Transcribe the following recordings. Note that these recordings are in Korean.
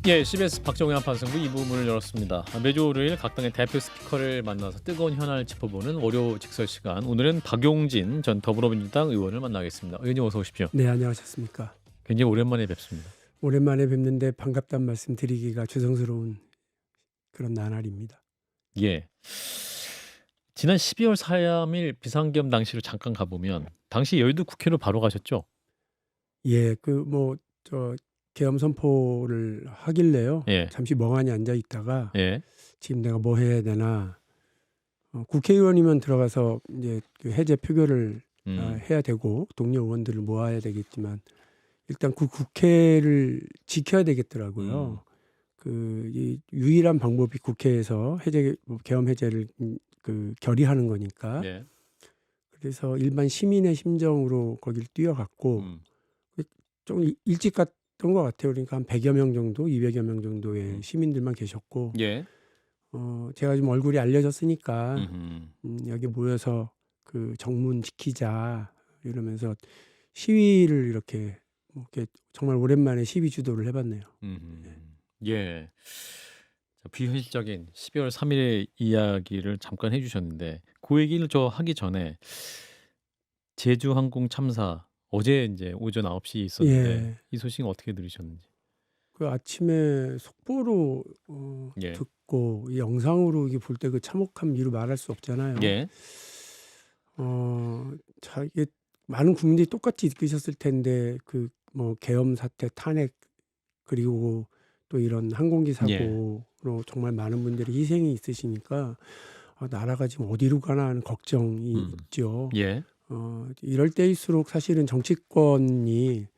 예, CBS 박정희 한판승부 2부 문을 열었습니다. 매주 월요일 각 당의 대표 스피커를 만나서 뜨거운 현안을 짚어보는 월요 직설 시간. 오늘은 박용진 전 더불어민주당 의원을 만나겠습니다. 의원님 어서 오십시오. 네, 안녕하셨습니까? 굉장히 오랜만에 뵙습니다. 오랜만에 뵙는데 반갑다는 말씀 드리기가 죄송스러운 그런 나날입니다. 예. 지난 12월 3일 비상겸 당시로 잠깐 가보면 당시 여의도 국회로 바로 가셨죠? 예, 계엄 선포를 하길래요. 예. 잠시 멍하니 앉아 있다가 예. 지금 내가 뭐 해야 되나? 국회의원이면 들어가서 이제 그 해제 표결을 해야 되고 동료 의원들을 모아야 되겠지만 일단 그 국회를 지켜야 되겠더라고요. 이 유일한 방법이 국회에서 계엄 해제를 결의하는 거니까. 예. 그래서 일반 시민의 심정으로 거길 뛰어갔고 좀 일찍 갔던 것 같아요. 그러니까 한 100여 명 정도, 200여 명 정도의 시민들만 계셨고 예. 제가 좀 얼굴이 알려졌으니까 여기 모여서 그 정문 지키자 이러면서 시위를 이렇게 정말 오랜만에 시위 주도를 해봤네요. 예. 비현실적인 12월 3일의 이야기를 잠깐 해주셨는데 그 얘기를 저 하기 전에 제주항공 참사 어제 이제 오전 9시에 있었는데 예. 이 소식 어떻게 들으셨는지? 그 아침에 속보로 예. 듣고 이 영상으로 이게 볼 때 그 참혹함 이루 말할 수 없잖아요. 예. 이게 많은 국민들이 똑같이 느끼셨을 텐데 계엄 사태 탄핵 그리고 또 이런 항공기 사고로 정말 많은 분들이 희생이 있으시니까 나라가 지금 어디로 가나 하는 걱정이 있죠. 예. 이럴 때일수록 사실은 정치권이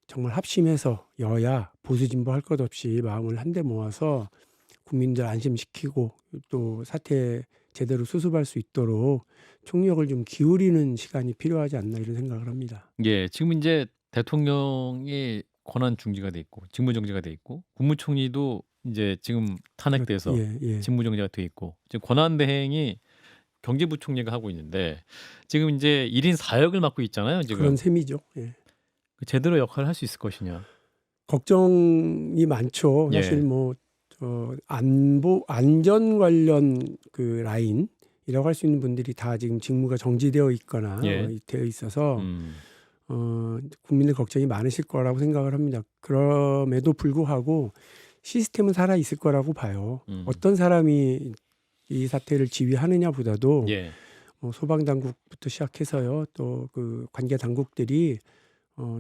정말 합심해서 여야 보수 진보 할 것 없이 마음을 한데 모아서 국민들 안심시키고 또 사태 제대로 수습할 수 있도록 총력을 좀 기울이는 시간이 필요하지 않나 이런 생각을 합니다. 예. 지금 이제 대통령이 권한 중지가 돼 있고 직무정지가 돼 있고 국무총리도 이제 지금 탄핵돼서 직무정지가 돼 있고 지금 권한대행이 경제부총리가 하고 있는데 지금 이제 1인 4역을 맡고 있잖아요. 지금 그런 셈이죠. 예. 제대로 역할을 할 수 있을 것이냐. 걱정이 많죠. 사실 안전 관련 그 라인이라고 할 수 있는 분들이 다 지금 직무가 정지되어 있거나 되어 있어서 국민들 걱정이 많으실 거라고 생각을 합니다. 그럼에도 불구하고 시스템은 살아 있을 거라고 봐요. 어떤 사람이 이 사태를 지휘하느냐보다도 소방 당국부터 시작해서요, 또 그 관계 당국들이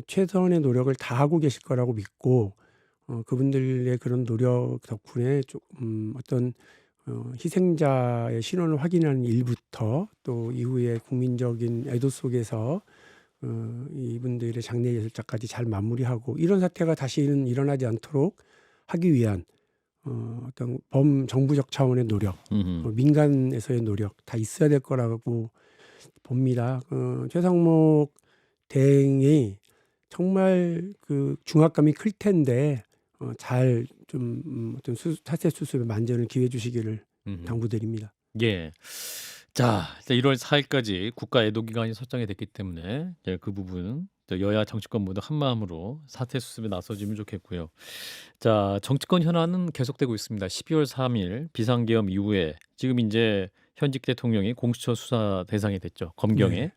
최선의 노력을 다하고 계실 거라고 믿고 그분들의 그런 노력 덕분에 어떤 희생자의 신원을 확인하는 일부터 또 이후에 국민적인 애도 속에서 이분들의 장례 예술자까지 잘 마무리하고 이런 사태가 다시는 일어나지 않도록 하기 위한 어떤 범정부적 차원의 노력, 민간에서의 노력 다 있어야 될 거라고 봅니다. 최상목 대행이 정말 그 중압감이 클 텐데 잘 좀 어떤 사태 수습에 만전을 기해 주시기를 당부드립니다. 예. 자, 1월 4일까지 국가 애도 기간이 설정이 됐기 때문에 그 부분 여야 정치권 모두 한 마음으로 사태 수습에 나서주면 좋겠고요. 자, 정치권 현안은 계속되고 있습니다. 12월 3일 비상계엄 이후에 지금 이제 현직 대통령이 공수처 수사 대상이 됐죠. 검경에.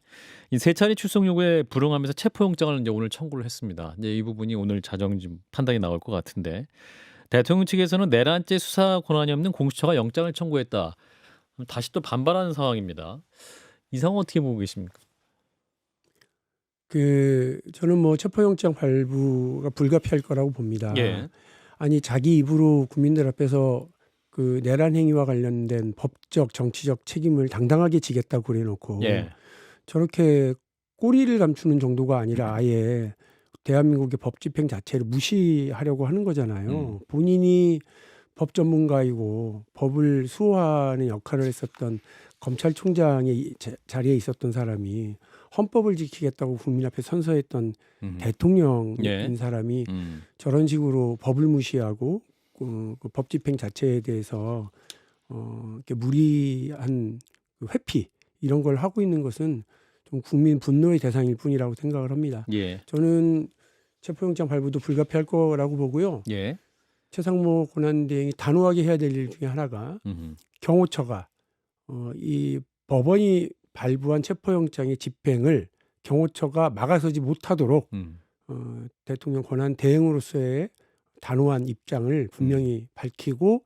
이 세 차례 출석 요구에 불응하면서 체포영장을 이제 오늘 청구를 했습니다. 이제 이 부분이 오늘 자정 좀 판단이 나올 것 같은데 대통령 측에서는 내란죄 수사 권한이 없는 공수처가 영장을 청구했다. 다시 또 반발하는 상황입니다. 이 상황 어떻게 보고 계십니까? 저는 체포영장 발부가 불가피할 거라고 봅니다. 아니 자기 입으로 국민들 앞에서 그 내란 행위와 관련된 법적 정치적 책임을 당당하게 지겠다고 그래놓고 저렇게 꼬리를 감추는 정도가 아니라 아예 대한민국의 법 집행 자체를 무시하려고 하는 거잖아요. 본인이 법 전문가이고 법을 수호하는 역할을 했었던 검찰총장의 자리에 있었던 사람이 헌법을 지키겠다고 국민 앞에 선서했던 대통령인 사람이 저런 식으로 법을 무시하고 그 법 집행 자체에 대해서 이렇게 무리한 회피 이런 걸 하고 있는 것은 좀 국민 분노의 대상일 뿐이라고 생각을 합니다. 저는 체포영장 발부도 불가피할 거라고 보고요. 예. 최상목 권한대행이 단호하게 해야 될 일 중에 하나가 경호처가 이 법원이 발부한 체포영장의 집행을 경호처가 막아서지 못하도록 대통령 권한 대행으로서의 단호한 입장을 분명히 밝히고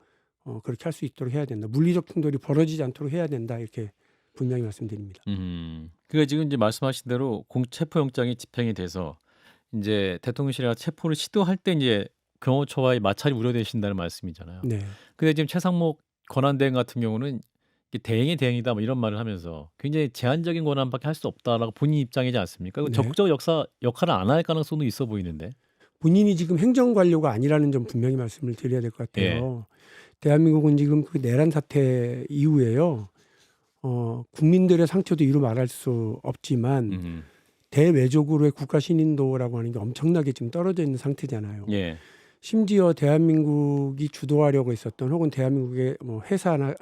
그렇게 할 수 있도록 해야 된다. 물리적 충돌이 벌어지지 않도록 해야 된다. 이렇게 분명히 말씀드립니다. 그러니까 지금 이제 말씀하신 대로 체포영장이 집행이 돼서 이제 대통령실이나 체포를 시도할 때 이제 경호처와의 마찰이 우려되신다는 말씀이잖아요. 네. 근데 지금 최상목 권한대행 같은 경우는 이게 대행이 대행이다 뭐 이런 말을 하면서 굉장히 제한적인 권한밖에 할 수 없다라고 본인 입장이지 않습니까? 네. 적극적 역할을 안 할 가능성도 있어 보이는데. 본인이 지금 행정관료가 아니라는 점 분명히 말씀을 드려야 될 것 같아요. 대한민국은 지금 그 내란 사태 이후에요. 국민들의 상처도 이루 말할 수 없지만 대외적으로의 국가 신인도라고 하는 게 엄청나게 지금 떨어져 있는 상태잖아요. 예. 심지어 대한민국이 주도하려고 했었던 혹은 대한민국의 뭐 회사나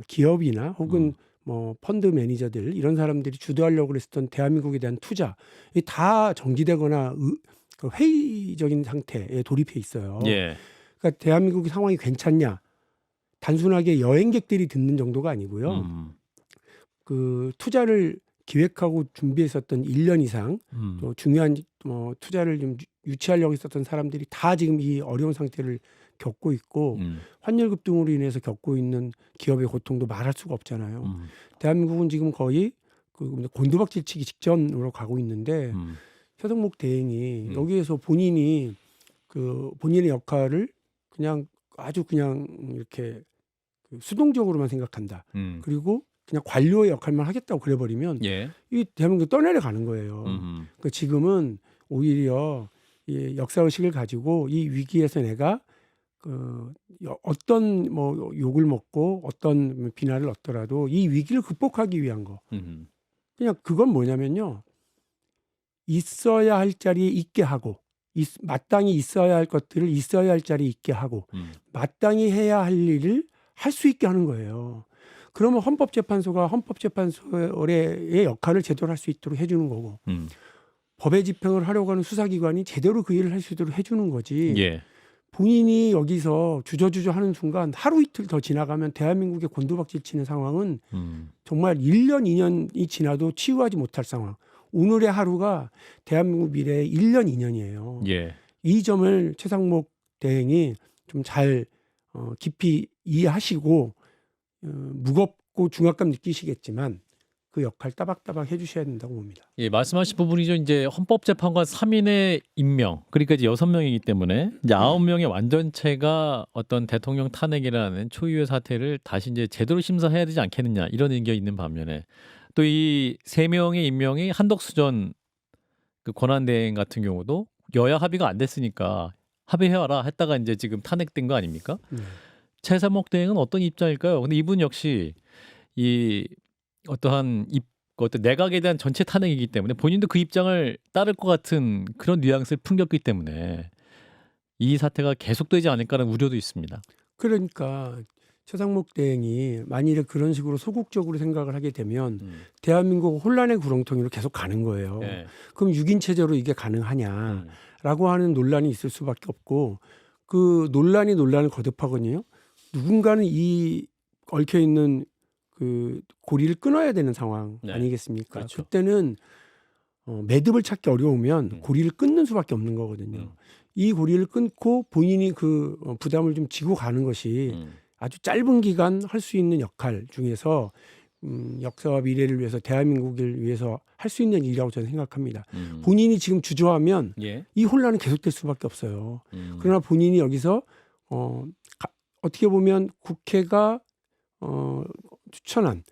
기업이나 혹은 뭐 펀드 매니저들 이런 사람들이 주도하려고 했었던 대한민국에 대한 투자 이 다 정지되거나 그 회의적인 상태에 돌입해 있어요. 예. 그러니까 대한민국의 상황이 괜찮냐? 단순하게 여행객들이 듣는 정도가 아니고요. 그 투자를 기획하고 준비했었던 1년 이상 또 중요한 투자를 좀 유치하려고 했었던 사람들이 다 지금 이 어려운 상태를 겪고 있고 환율 급등으로 인해서 겪고 있는 기업의 고통도 말할 수가 없잖아요. 대한민국은 지금 거의 그 곤두박질 치기 직전으로 가고 있는데 최상목 대행이 여기에서 본인이 그 본인의 역할을 그냥 아주 그냥 이렇게 그 수동적으로만 생각한다. 그리고 그냥 관료의 역할만 하겠다고 그래버리면 이 대한민국 떠내려 가는 거예요. 그러니까 지금은 오히려 이 역사의식을 가지고 이 위기에서 내가 그 어떤 뭐 욕을 먹고 어떤 비난을 얻더라도 이 위기를 극복하기 위한 거. 그냥 그건 뭐냐면요. 있어야 할 자리에 있게 하고 마땅히 있어야 할 것들을 있어야 할 자리에 있게 하고 마땅히 해야 할 일을 할 수 있게 하는 거예요. 그러면 헌법재판소가 헌법재판소의 역할을 제대로 할 수 있도록 해주는 거고 법의 집행을 하려고 하는 수사기관이 제대로 그 일을 할 수 있도록 해주는 거지. 예. 본인이 여기서 주저주저 하는 순간 하루 이틀 더 지나가면 대한민국의 곤두박질 치는 상황은 정말 1년, 2년이 지나도 치유하지 못할 상황. 오늘의 하루가 대한민국 미래의 1년, 2년이에요. 예. 이 점을 최상목 대행이 좀 잘 깊이 이해하시고 무겁고 중압감 느끼시겠지만 그 역할 따박따박 해주셔야 된다고 봅니다. 예, 말씀하신 부분이죠. 이제 헌법재판관 3인의 임명, 그러니까 이제 6명이기 때문에 이제 9명의 완전체가 어떤 대통령 탄핵이라는 초유의 사태를 다시 이제 제대로 심사해야 되지 않겠느냐 이런 의견이 있는 반면에 또 이 3명의 임명이 한덕수 전 그 권한대행 같은 경우도 여야 합의가 안 됐으니까 합의해와라 했다가 이제 지금 탄핵된 거 아닙니까? 최상목 대행은 어떤 입장일까요? 근데 이분 역시 이 어떠한 어떤 내각에 대한 전체 탄핵이기 때문에 본인도 그 입장을 따를 것 같은 그런 뉘앙스를 풍겼기 때문에 이 사태가 계속되지 않을까라는 우려도 있습니다. 그러니까 최상목 대행이 만일에 그런 식으로 소극적으로 생각을 하게 되면 대한민국 혼란의 구렁텅이로 계속 가는 거예요. 네. 그럼 6인 체제로 이게 가능하냐라고 하는 논란이 있을 수밖에 없고 그 논란을 거듭하거든요. 누군가는 이 얽혀 있는 그 고리를 끊어야 되는 상황 아니겠습니까? 그렇죠. 그때는 매듭을 찾기 어려우면 고리를 끊는 수밖에 없는 거거든요. 이 고리를 끊고 본인이 그 부담을 좀 지고 가는 것이 아주 짧은 기간 할 수 있는 역할 중에서 역사와 미래를 위해서 대한민국을 위해서 할 수 있는 일이라고 저는 생각합니다. 본인이 지금 주저하면 이 혼란은 계속될 수밖에 없어요. 그러나 본인이 여기서 어떻게 보면 국회가 추천한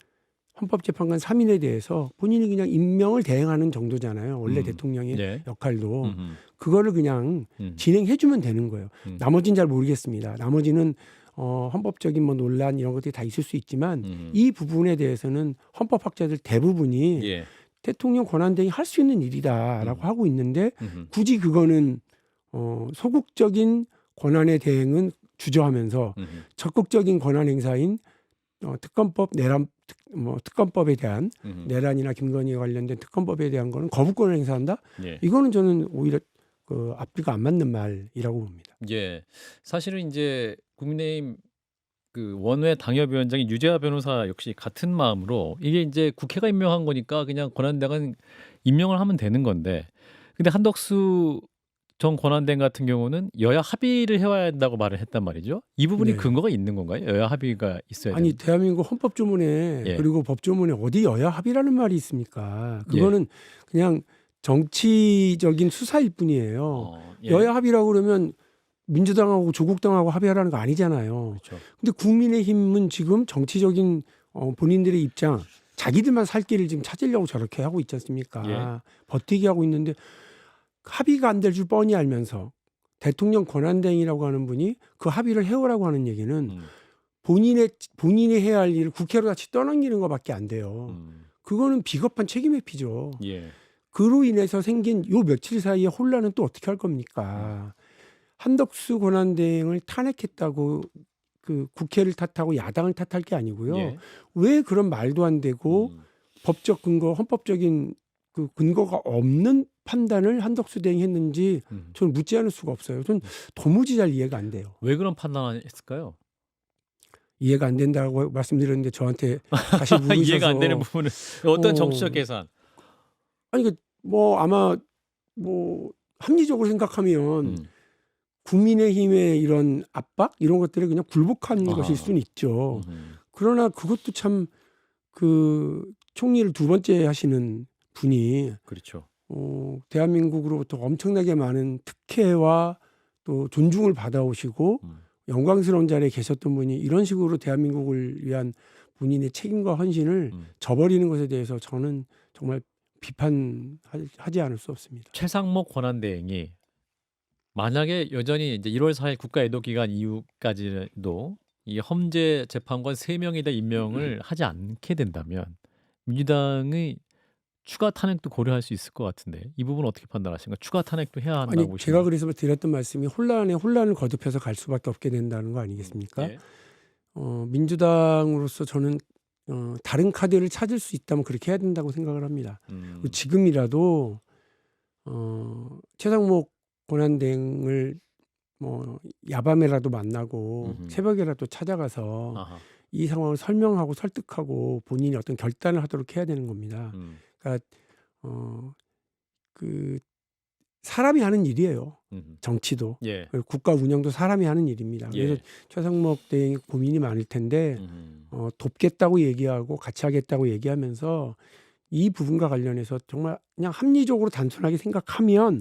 헌법재판관 3인에 대해서 본인이 그냥 임명을 대행하는 정도잖아요. 원래 대통령의 역할도. 그거를 그냥 진행해주면 되는 거예요. 나머지는 잘 모르겠습니다. 나머지는 헌법적인 뭐 논란 이런 것들이 다 있을 수 있지만 이 부분에 대해서는 헌법학자들 대부분이 대통령 권한대행이 할 수 있는 일이다라고 하고 있는데 굳이 그거는 소극적인 권한의 대행은 주저하면서 적극적인 권한 행사인 특검법 특검법에 대한 내란이나 김건희에 관련된 특검법에 대한 거는 거부권을 행사한다. 이거는 저는 오히려 그 앞뒤가 안 맞는 말이라고 봅니다. 예. 사실은 인제 국민의힘 그 원외 당협위원장인 유재하 변호사 역시 같은 마음으로 이게 인제 국회가 임명한 거니까 그냥 권한대행은 임명을 하면 되는 건데 근데 한덕수 전 권한대행 같은 경우는 여야 합의를 해 와야 한다고 말을 했단 말이죠. 이 부분이 네. 근거가 있는 건가요? 여야 합의가 있어야 아니 되는. 대한민국 헌법조문에 예. 그리고 법조문에 어디 여야 합의라는 말이 있습니까? 예. 그거는 그냥 정치적인 수사일 뿐이에요. 예. 여야 합의라고 그러면 민주당하고 조국당하고 합의하라는 거 아니잖아요. 그렇죠. 근데 국민의힘은 지금 정치적인 본인들의 입장, 자기들만 살 길을 지금 찾으려고 저렇게 하고 있지 않습니까? 예. 버티기 하고 있는데 합의가 안 될 줄 뻔히 알면서 대통령 권한대행이라고 하는 분이 그 합의를 해오라고 하는 얘기는 본인이 해야 할 일을 국회로 다시 떠넘기는 것밖에 안 돼요. 그거는 비겁한 책임 회피죠. 예. 그로 인해서 생긴 요 며칠 사이에 혼란은 또 어떻게 할 겁니까? 한덕수 권한대행을 탄핵했다고 그 국회를 탓하고 야당을 탓할 게 아니고요. 예. 왜 그런 말도 안 되고 법적 근거, 헌법적인 그 근거가 없는 판단을 한덕수 대행이 했는지 저는 묻지 않을 수가 없어요. 저는 도무지 잘 이해가 안 돼요. 왜 그런 판단을 했을까요? 이해가 안 된다고 말씀드렸는데 저한테 다시 물으셔서 이해가 안 되는 부분은 어떤 정치적 계산? 아니 뭐 아마 뭐 합리적으로 생각하면 국민의힘의 이런 압박 이런 것들을 그냥 굴복한 것일 수는 있죠. 그러나 그것도 참 그 총리를 두 번째 하시는 분이 그렇죠. 대한민국으로부터 엄청나게 많은 특혜와 또 존중을 받아오시고 영광스러운 자리에 계셨던 분이 이런 식으로 대한민국을 위한 본인의 책임과 헌신을 저버리는 것에 대해서 저는 정말 비판하지 않을 수 없습니다. 최상목 권한대행이 만약에 여전히 이제 1월 4일 국가애도 기간 이후까지도 이 헌재 재판관 3명에다 임명을 하지 않게 된다면 민주당의 추가 탄핵도 고려할 수 있을 것 같은데 이 부분 어떻게 판단하십니까? 추가 탄핵도 해야 한다고 아니 제가 그래서 드렸던 말씀이 혼란에 혼란을 거듭해서 갈 수밖에 없게 된다는 거 아니겠습니까? 예. 민주당으로서 저는 다른 카드를 찾을 수 있다면 그렇게 해야 된다고 생각을 합니다. 지금이라도 최상목 권한대행을 뭐 야밤에라도 만나고 새벽에라도 찾아가서 아하. 이 상황을 설명하고 설득하고 본인이 어떤 결단을 하도록 해야 되는 겁니다. 그러니까 그 사람이 하는 일이에요. 정치도 예. 그리고 국가 운영도 사람이 하는 일입니다. 그래서 예. 최상목 대행이 고민이 많을 텐데 돕겠다고 얘기하고 같이 하겠다고 얘기하면서 이 부분과 관련해서 정말 그냥 합리적으로 단순하게 생각하면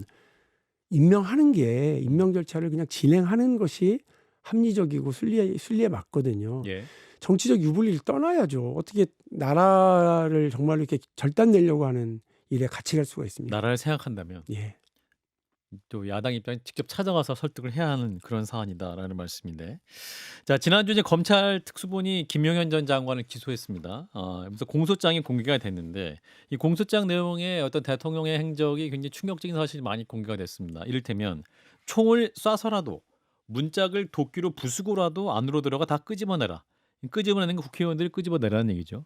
임명하는 게 임명 절차를 그냥 진행하는 것이 합리적이고 순리에 맞거든요. 예. 정치적 유불리를 떠나야죠. 어떻게 나라를 정말로 이렇게 절단 내려고 하는 일에 같이 갈 수가 있습니까? 나라를 생각한다면 예. 또 야당 입장에 직접 찾아가서 설득을 해야 하는 그런 사안이다라는 말씀인데, 자 지난주 이제 검찰 특수본이 김용현 전 장관을 기소했습니다. 그래서 공소장이 공개가 됐는데 이 공소장 내용에 어떤 대통령의 행적이 굉장히 충격적인 사실이 많이 공개가 됐습니다. 이를테면 총을 쏴서라도 문짝을 도끼로 부수고라도 안으로 들어가 다 끄집어내라. 끄집어내는 거 국회의원들이 끄집어내라는 얘기죠.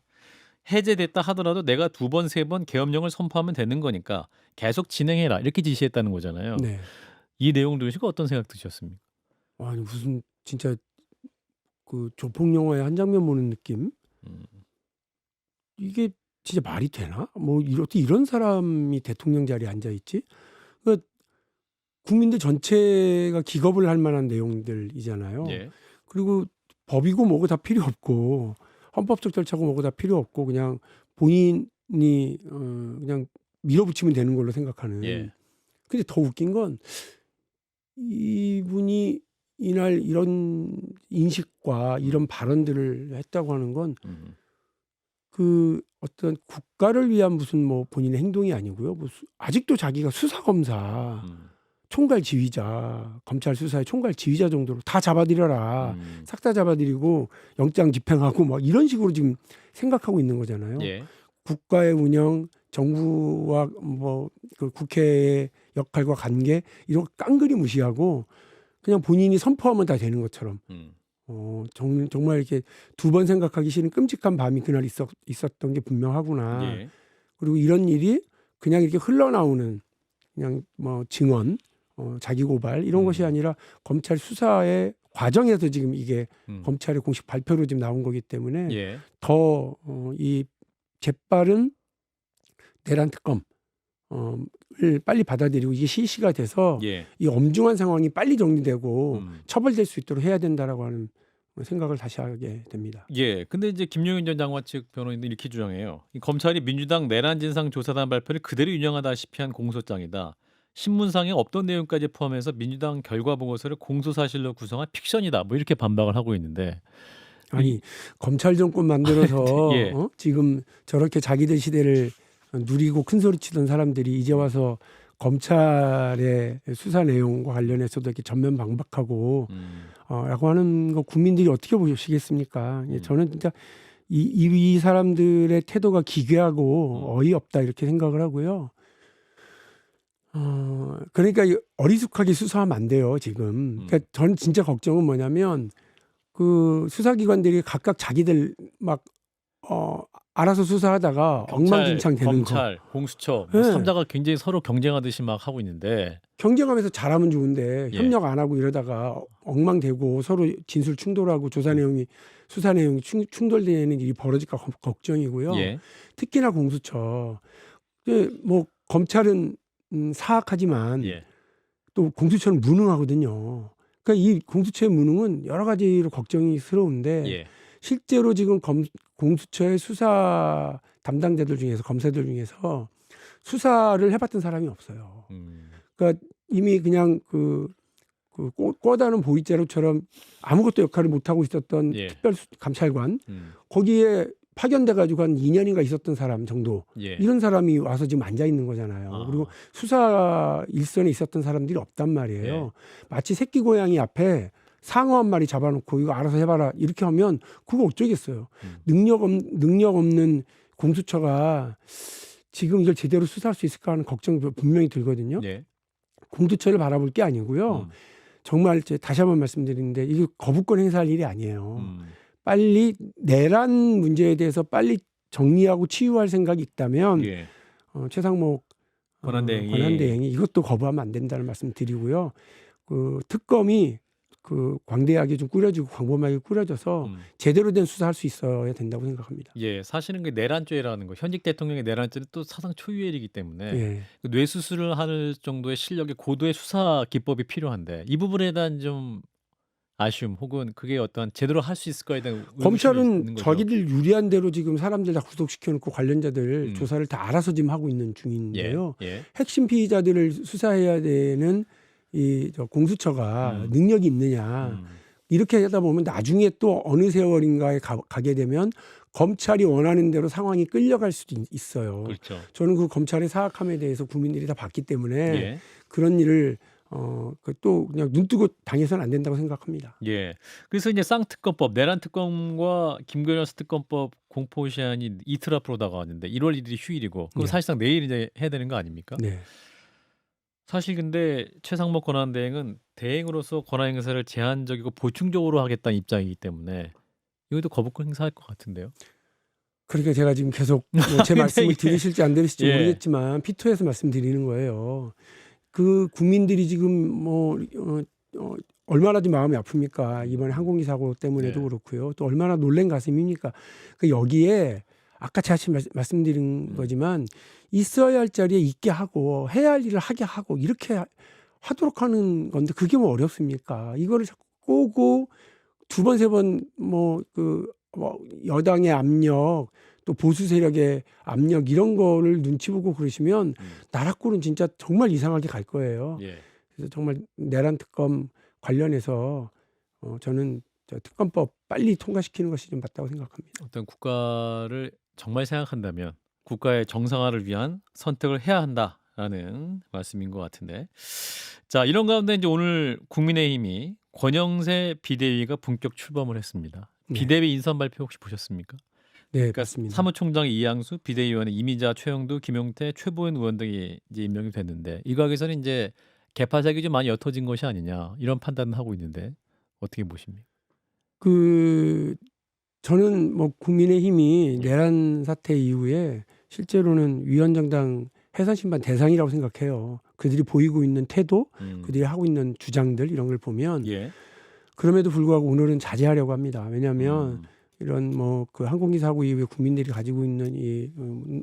해제됐다 하더라도 내가 2번, 3번 계엄령을 선포하면 되는 거니까 계속 진행해라 이렇게 지시했다는 거잖아요. 네. 이 내용 들으시고 어떤 생각 드셨습니까? 아니 무슨 진짜 그 조폭 영화의 한 장면 보는 느낌? 이게 진짜 말이 되나? 뭐 어떻게 이런 사람이 대통령 자리에 앉아 있지? 그러니까 국민들 전체가 기겁을 할 만한 내용들이잖아요. 예. 그리고 법이고 뭐고 다 필요 없고 헌법적 절차고 뭐고 다 필요 없고 그냥 본인이 그냥 밀어붙이면 되는 걸로 생각하는. 예. 근데 더 웃긴 건 이분이 이날 이런 인식과 이런 발언들을 했다고 하는 건 그 어떤 국가를 위한 무슨 뭐 본인의 행동이 아니고요. 뭐 아직도 자기가 수사검사, 총괄 지휘자, 검찰 수사의 총괄 지휘자 정도로 다 잡아들여라. 싹 다 잡아들이고 영장 집행하고 막 이런 식으로 지금 생각하고 있는 거잖아요. 예. 국가의 운영, 정부와 뭐 그 국회의 역할과 관계 이런 거 깡그리 무시하고 그냥 본인이 선포하면 다 되는 것처럼 정말 이렇게 2번 생각하기 싫은 끔찍한 밤이 그날 있었던 게 분명하구나. 예. 그리고 이런 일이 그냥 이렇게 흘러나오는 그냥 뭐 증언 자기 고발 이런 것이 음. 아니라 검찰 수사의 과정에서 지금 이게 음. 검찰의 공식 발표로 지금 나온 거기 때문에 예. 더 이 재빠른 내란 특검 을 빨리 받아들이고 이게 실시가 돼서 예. 이 엄중한 상황이 빨리 정리되고 음. 처벌될 수 있도록 해야 된다라고 하는 생각을 다시 하게 됩니다. 예. 근데 이제 김용인 전 장관 측 변호인은 이렇게 주장해요. 이 검찰이 민주당 내란 진상 조사단 발표를 그대로 인용하다시피 한 공소장이다. 신문상에 없던 내용까지 포함해서 민주당 결과 보고서를 공소 사실로 구성한 픽션이다. 뭐 이렇게 반박을 하고 있는데 이 아니 검찰 정권 만들어서 예. 지금 저렇게 자기들 시대를 누리고 큰 소리 치던 사람들이 이제 와서 검찰의 수사 내용과 관련해서도 이렇게 전면 방박하고 라고 하는 거 국민들이 어떻게 보시겠습니까? 예, 저는 진짜 이 사람들의 태도가 기괴하고 어이없다 이렇게 생각을 하고요. 그러니까 어리숙하게 수사하면 안 돼요, 지금. 그러니까 저는 진짜 걱정은 뭐냐면 그 수사기관들이 각각 자기들 막 알아서 수사하다가 엉망진창 되는 거. 검찰, 공수처, 뭐 네. 3자가 굉장히 서로 경쟁하듯이 막 하고 있는데 경쟁하면서 잘하면 좋은데 예. 협력 안 하고 이러다가 엉망되고 서로 진술 충돌하고 조사 내용이 수사 내용이 충돌되는 일이 벌어질까 걱정이고요. 예. 특히나 공수처. 뭐 검찰은 사악하지만 예. 또 공수처는 무능하거든요. 그러니까 이 공수처의 무능은 여러 가지로 걱정이스러운데 예. 실제로 지금 공수처의 수사 담당자들 중에서 검사들 중에서 수사를 해봤던 사람이 없어요. 그러니까 이미 그냥 꼬다는 보릿자루처럼 아무것도 역할을 못 하고 있었던 예. 특별감찰관 거기에 파견돼 가지고 한 2년인가 있었던 사람 정도 예. 이런 사람이 와서 지금 앉아 있는 거잖아요. 그리고 수사 일선에 있었던 사람들이 없단 말이에요. 예. 마치 새끼 고양이 앞에 상어 한 마리 잡아놓고 이거 알아서 해봐라 이렇게 하면 그거 어쩌겠어요. 능력 없는 공수처가 지금 이걸 제대로 수사할 수 있을까 하는 걱정이 분명히 들거든요. 예. 공수처를 바라볼 게 아니고요. 정말 다시 한번 말씀드리는데 이게 거부권 행사할 일이 아니에요. 빨리 내란 문제에 대해서 빨리 정리하고 치유할 생각이 있다면 예. 최상목 권한대행이 이것도 거부하면 안 된다는 말씀 드리고요. 그 특검이 광대하게 좀 꾸려지고 광범하게 꾸려져서 제대로 된 수사할 수 있어야 된다고 생각합니다. 예, 사실은 그 내란죄라는 거, 현직 대통령의 내란죄는 또 사상 초유의 일이기 때문에 예. 그 뇌수술을 할 정도의 실력의 고도의 수사 기법이 필요한데 이 부분에 대한 좀 아쉬움 혹은 그게 어떤 제대로 할 수 있을 거에 대한 의구심이 있는 검찰은 거죠. 자기들 유리한 대로 지금 사람들 다 구속시켜놓고 관련자들 조사를 다 알아서 지금 하고 있는 중인데요. 예. 핵심 피의자들을 수사해야 되는 저 공수처가 능력이 있느냐 이렇게 하다 보면 나중에 또 어느 세월인가에 가게 되면 검찰이 원하는 대로 상황이 끌려갈 수도 있어요. 그렇죠. 저는 그 검찰의 사악함에 대해서 국민들이 다 봤기 때문에 예. 그런 일을 또 그냥 눈 뜨고 당해서는 안 된다고 생각합니다. 예. 그래서 이제 쌍특검법, 내란 특검과 김건희 여사 특검법 공포 시한이 이틀 앞으로 다가왔는데 1월 1일이 휴일이고 그럼 네. 사실상 내일 이제 해야 되는 거 아닙니까? 네. 사실 근데 최상목 권한대행은 대행으로서 권한 행사를 제한적이고 보충적으로 하겠다는 입장이기 때문에 이것도 거부권 행사할 것 같은데요. 그러니까 제가 지금 계속 제 말씀을 예. 들으실지 안 들으실지 예. 모르겠지만 피토에서 말씀드리는 거예요. 그 국민들이 지금 얼마나 좀 마음이 아픕니까? 이번에 항공기 사고 때문에도 네. 그렇고요. 또 얼마나 놀란 가슴입니까? 그 여기에 아까 제가 말씀드린 거지만 있어야 할 자리에 있게 하고 해야 할 일을 하게 하고 이렇게 하도록 하는 건데 그게 뭐 어렵습니까? 이거를 자꾸 꼬고 두 번, 세 번 여당의 압력 또 보수 세력의 압력 이런 거를 눈치 보고 그러시면 나라 꼴은 진짜 정말 이상하게 갈 거예요. 예. 그래서 정말 내란 특검 관련해서 저는 특검법 빨리 통과시키는 것이 좀 맞다고 생각합니다. 어떤 국가를 정말 생각한다면 국가의 정상화를 위한 선택을 해야 한다라는 말씀인 것 같은데. 자, 이런 가운데 이제 오늘 국민의힘이 권영세 비대위가 본격 출범을 했습니다. 네. 비대위 인선 발표 혹시 보셨습니까? 네, 그러니까 맞습니다. 사무총장 이양수, 비대위원회 이미자, 최영두, 김용태, 최보은 의원 등이 이제 임명이 됐는데 이 과정에서는 이제 개파색이 좀 많이 옅어진 것이 아니냐 이런 판단을 하고 있는데 어떻게 보십니까? 저는 국민의힘이 내란 사태 이후에 실제로는 위원장당 해산 심판 대상이라고 생각해요. 그들이 보이고 있는 태도, 그들이 하고 있는 주장들 이런 걸 보면 예. 그럼에도 불구하고 오늘은 자제하려고 합니다. 왜냐하면 음. 이런 뭐 그 항공기 사고 이후에 국민들이 가지고 있는 이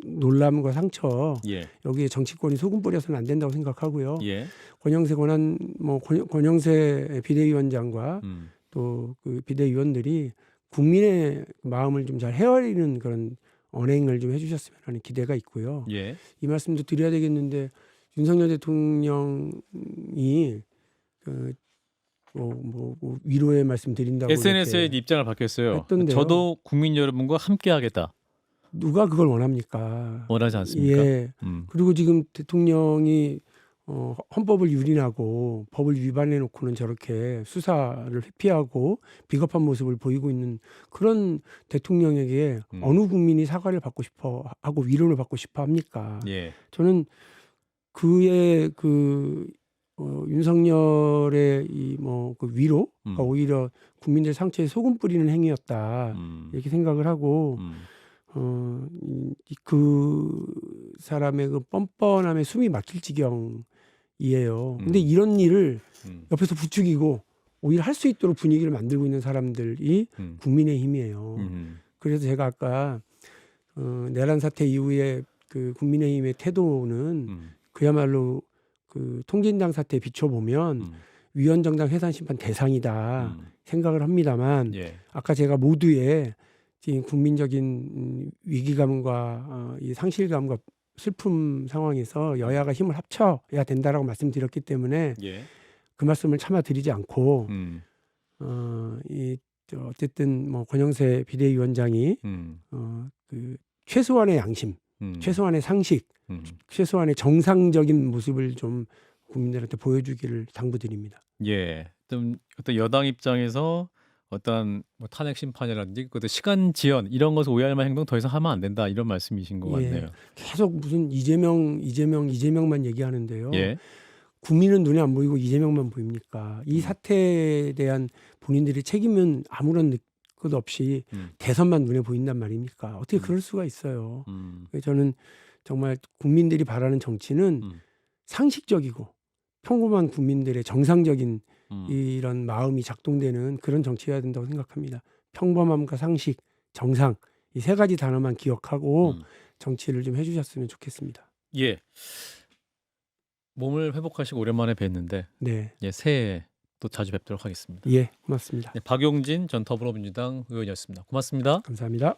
놀람과 상처 예. 여기에 정치권이 소금 뿌려서는 안 된다고 생각하고요. 예. 권영세 비대위원장과 또 그 비대위원들이 국민의 마음을 좀 잘 헤아리는 그런 언행을 좀 해주셨으면 하는 기대가 있고요. 예. 이 말씀도 드려야 되겠는데 윤석열 대통령이 위로의 말씀 드린다고 SNS에 이렇게 입장을 밝혔어요. 했던데요. 저도 국민 여러분과 함께하겠다. 누가 그걸 원합니까? 원하지 않습니까? 예. 그리고 지금 대통령이 헌법을 유린하고 법을 위반해 놓고는 저렇게 수사를 회피하고 비겁한 모습을 보이고 있는 그런 대통령에게 어느 국민이 사과를 받고 싶어 하고 위로를 받고 싶어 합니까? 예. 저는 그의 윤석열의 그 위로가 오히려 국민들 상처에 소금 뿌리는 행위였다 이렇게 생각을 하고 그 사람의 그 뻔뻔함에 숨이 막힐 지경이에요. 근데 이런 일을 옆에서 부추기고 오히려 할 수 있도록 분위기를 만들고 있는 사람들이 국민의힘이에요. 그래서 제가 아까 내란 사태 이후에 그 국민의힘의 태도는 그야말로 그 통진당 사태에 비춰보면 위헌정당 해산 심판 대상이다 생각을 합니다만 예. 아까 제가 모두의 지금 국민적인 위기감과 이 상실감과 슬픔 상황에서 여야가 힘을 합쳐야 된다라고 말씀드렸기 때문에 예. 그 말씀을 참아 드리지 않고 어쨌든 뭐 권영세 비대위원장이 그 최소한의 양심, 최소한의 상식, 최소한의 정상적인 모습을 좀 국민들한테 보여주기를 당부드립니다. 예. 좀 어떤 여당 입장에서 어떤 뭐 탄핵 심판이라든지 그것도 시간 지연 이런 것을 오해할 만한 행동 더 이상 하면 안 된다 이런 말씀이신 것 같네요. 계속 무슨 이재명만 얘기하는데요. 예. 국민은 눈에 안 보이고 이재명만 보입니까? 이 사태에 대한 본인들의 책임은 아무런 것 없이 대선만 눈에 보인단 말입니까? 어떻게 그럴 수가 있어요. 저는 정말 국민들이 바라는 정치는 상식적이고 평범한 국민들의 정상적인 이런 마음이 작동되는 그런 정치여야 된다고 생각합니다. 평범함과 상식, 정상 이 세 가지 단어만 기억하고 정치를 좀 해주셨으면 좋겠습니다. 예. 몸을 회복하시고 오랜만에 뵀는데 네. 예, 새해에 또 자주 뵙도록 하겠습니다. 예, 고맙습니다. 네, 박용진 전 더불어민주당 의원이었습니다. 고맙습니다. 감사합니다.